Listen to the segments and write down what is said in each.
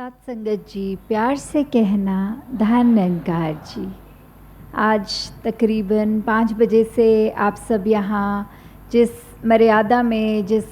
साथ संगत जी, प्यार से कहना धन निरंकार जी। आज तकरीबन 5 बजे से आप सब यहाँ जिस मर्यादा में, जिस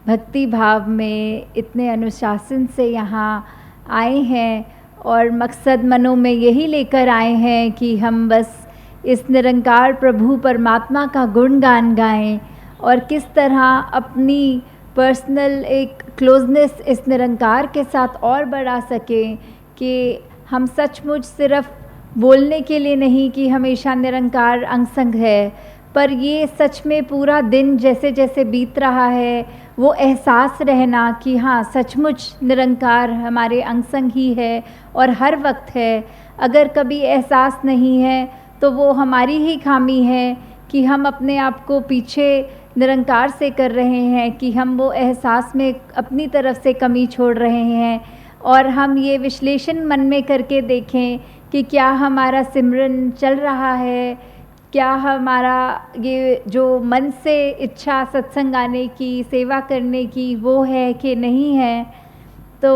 भक्ति भाव में, इतने अनुशासन से यहाँ आए हैं और मकसद मनों में यही लेकर आए हैं कि हम बस इस निरंकार प्रभु परमात्मा का गुणगान गाएं और किस तरह अपनी पर्सनल एक क्लोजनेस इस निरंकार के साथ और बढ़ा सकें कि हम सचमुच सिर्फ बोलने के लिए नहीं कि हमेशा निरंकार अंग संग है, पर ये सच में पूरा दिन जैसे जैसे बीत रहा है वो एहसास रहना कि हाँ सचमुच निरंकार हमारे अंग संग ही है और हर वक्त है। अगर कभी एहसास नहीं है तो वो हमारी ही खामी है कि हम अपने आप को पीछे निरंकार से कर रहे हैं, कि हम वो एहसास में अपनी तरफ से कमी छोड़ रहे हैं। और हम ये विश्लेषण मन में करके देखें कि क्या हमारा सिमरन चल रहा है, क्या हमारा ये जो मन से इच्छा सत्संग आने की, सेवा करने की वो है कि नहीं है। तो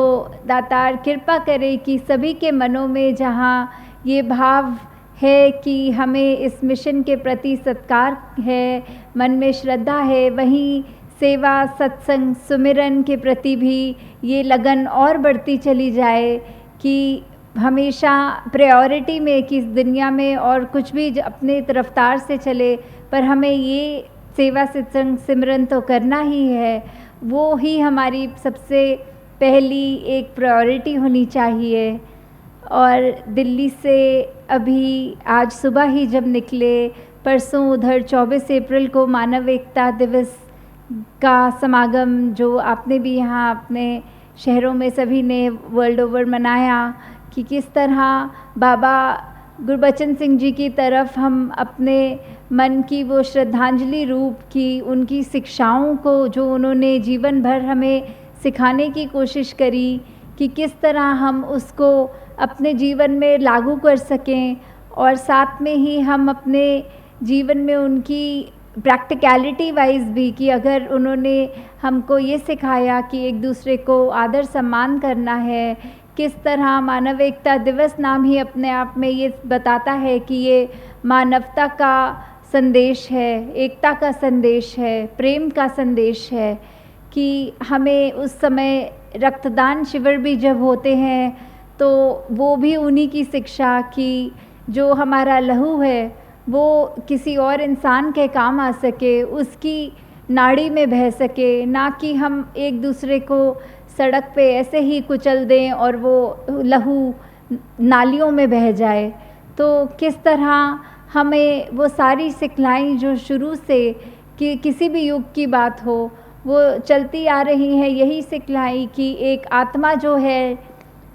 दातार कृपा करे कि सभी के मनों में जहाँ ये भाव है कि हमें इस मिशन के प्रति सत्कार है, मन में श्रद्धा है, वहीं सेवा सत्संग सुमिरन के प्रति भी ये लगन और बढ़ती चली जाए कि हमेशा प्रायोरिटी में कि इस दुनिया में और कुछ भी अपने रफ्तार से चले, पर हमें ये सेवा सत्संग सिमरन तो करना ही है। वो ही हमारी सबसे पहली एक प्रायोरिटी होनी चाहिए। और दिल्ली से अभी आज सुबह ही जब निकले, परसों उधर 24 अप्रैल को मानव एकता दिवस का समागम जो आपने भी यहाँ अपने शहरों में सभी ने वर्ल्ड ओवर मनाया, कि किस तरह बाबा गुरबचन सिंह जी की तरफ हम अपने मन की वो श्रद्धांजलि रूप की उनकी शिक्षाओं को जो उन्होंने जीवन भर हमें सिखाने की कोशिश करी, कि किस तरह हम उसको अपने जीवन में लागू कर सकें और साथ में ही हम अपने जीवन में उनकी प्रैक्टिकलिटी वाइज भी, कि अगर उन्होंने हमको ये सिखाया कि एक दूसरे को आदर सम्मान करना है, किस तरह मानव एकता दिवस नाम ही अपने आप में ये बताता है कि ये मानवता का संदेश है, एकता का संदेश है, प्रेम का संदेश है। कि हमें उस समय रक्तदान शिविर भी जब होते हैं तो वो भी उन्हीं की शिक्षा कि जो हमारा लहू है वो किसी और इंसान के काम आ सके, उसकी नाड़ी में बह सके, ना कि हम एक दूसरे को सड़क पे ऐसे ही कुचल दें और वो लहू नालियों में बह जाए। तो किस तरह हमें वो सारी सिखलाई जो शुरू से कि किसी भी युग की बात हो वो चलती आ रही है, यही सिखलाई कि एक आत्मा जो है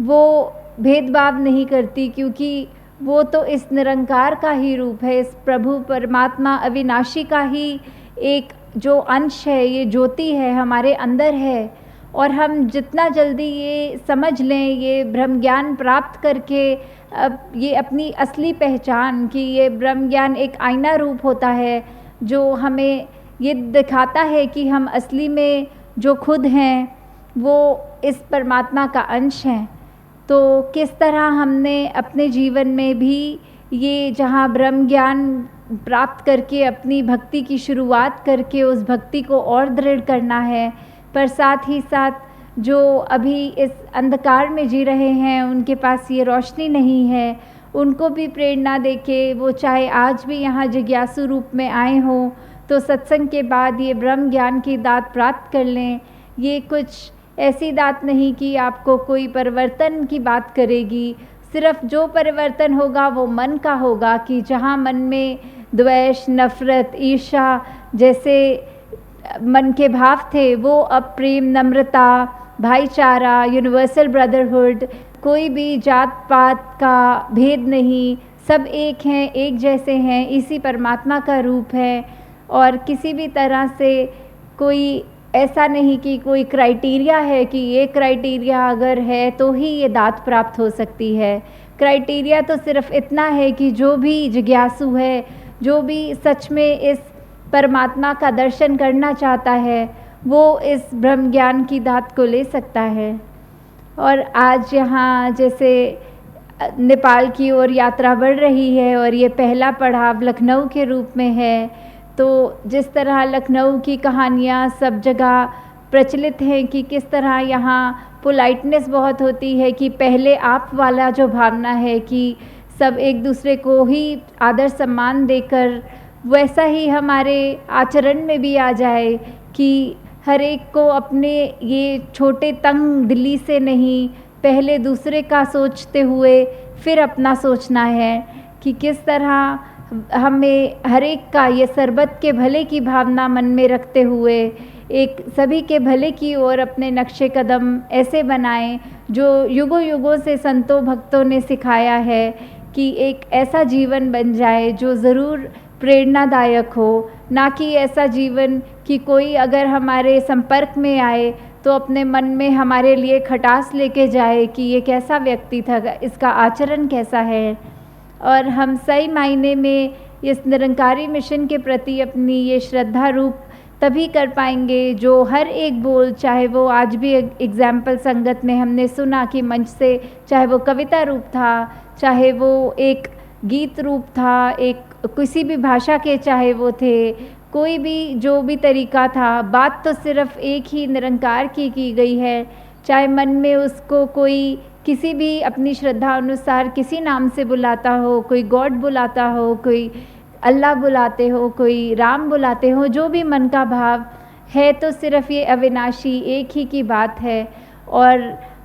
वो भेदभाव नहीं करती, क्योंकि वो तो इस निरंकार का ही रूप है, इस प्रभु परमात्मा अविनाशी का ही एक जो अंश है, ये ज्योति है हमारे अंदर है। और हम जितना जल्दी ये समझ लें, ये ब्रह्म ज्ञान प्राप्त करके अब ये अपनी असली पहचान कि ये ब्रह्म ज्ञान एक आईना रूप होता है जो हमें ये दिखाता है कि हम असली में जो खुद हैं वो इस परमात्मा का अंश हैं। तो किस तरह हमने अपने जीवन में भी ये जहाँ ब्रह्म ज्ञान प्राप्त करके अपनी भक्ति की शुरुआत करके उस भक्ति को और दृढ़ करना है, पर साथ ही साथ जो अभी इस अंधकार में जी रहे हैं उनके पास ये रोशनी नहीं है, उनको भी प्रेरणा देके वो चाहे आज भी यहाँ जिज्ञासु रूप में आए हों तो सत्संग के बाद ये ब्रह्म ज्ञान की दात प्राप्त कर लें। ये कुछ ऐसी दात नहीं कि आपको कोई परिवर्तन की बात करेगी, सिर्फ जो परिवर्तन होगा वो मन का होगा, कि जहाँ मन में द्वेष, नफ़रत, ईर्ष्या जैसे मन के भाव थे वो अब प्रेम, नम्रता, भाईचारा, यूनिवर्सल ब्रदरहुड, कोई भी जात पात का भेद नहीं, सब एक हैं, एक जैसे हैं, इसी परमात्मा का रूप है। और किसी भी तरह से कोई ऐसा नहीं कि कोई क्राइटेरिया है कि ये क्राइटेरिया अगर है तो ही ये दात प्राप्त हो सकती है। क्राइटेरिया तो सिर्फ इतना है कि जो भी जिज्ञासु है, जो भी सच में इस परमात्मा का दर्शन करना चाहता है, वो इस ब्रह्म ज्ञान की दात को ले सकता है। और आज यहाँ जैसे नेपाल की ओर यात्रा बढ़ रही है और ये पहला पड़ाव लखनऊ के रूप में है, तो जिस तरह लखनऊ की कहानियाँ सब जगह प्रचलित हैं कि किस तरह यहाँ पोलाइटनेस बहुत होती है, कि पहले आप वाला जो भावना है कि सब एक दूसरे को ही आदर सम्मान देकर, वैसा ही हमारे आचरण में भी आ जाए कि हर एक को अपने ये छोटे तंग दिली से नहीं, पहले दूसरे का सोचते हुए फिर अपना सोचना है, कि किस तरह हमें हर एक का ये सरबत के भले की भावना मन में रखते हुए एक सभी के भले की ओर अपने नक्शे कदम ऐसे बनाएं जो युगों युगों से संतों भक्तों ने सिखाया है, कि एक ऐसा जीवन बन जाए जो ज़रूर प्रेरणादायक हो, ना कि ऐसा जीवन कि कोई अगर हमारे संपर्क में आए तो अपने मन में हमारे लिए खटास लेके जाए कि ये कैसा व्यक्ति था, इसका आचरण कैसा है। और हम सही मायने में इस निरंकारी मिशन के प्रति अपनी ये श्रद्धा रूप तभी कर पाएंगे जो हर एक बोल, चाहे वो आज भी एग्जाम्पल संगत में हमने सुना कि मंच से, चाहे वो कविता रूप था, चाहे वो एक गीत रूप था, एक किसी भी भाषा के चाहे वो थे, कोई भी जो भी तरीका था, बात तो सिर्फ एक ही निरंकार की गई है। चाहे मन में उसको कोई किसी भी अपनी श्रद्धा अनुसार किसी नाम से बुलाता हो, कोई गॉड बुलाता हो, कोई अल्लाह बुलाते हो, कोई राम बुलाते हो, जो भी मन का भाव है, तो सिर्फ ये अविनाशी एक ही की बात है। और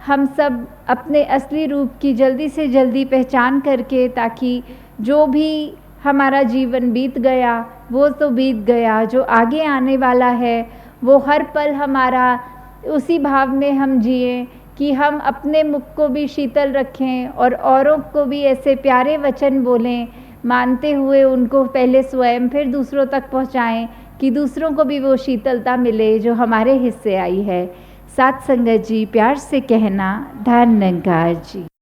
हम सब अपने असली रूप की जल्दी से जल्दी पहचान करके, ताकि जो भी हमारा जीवन बीत गया वो तो बीत गया, जो आगे आने वाला है वो हर पल हमारा उसी भाव में हम जिए कि हम अपने मुख को भी शीतल रखें और औरों को भी ऐसे प्यारे वचन बोलें, मानते हुए उनको पहले स्वयं फिर दूसरों तक पहुंचाएं, कि दूसरों को भी वो शीतलता मिले जो हमारे हिस्से आई है। साथ संगत जी, प्यार से कहना, धन निरंकार जी।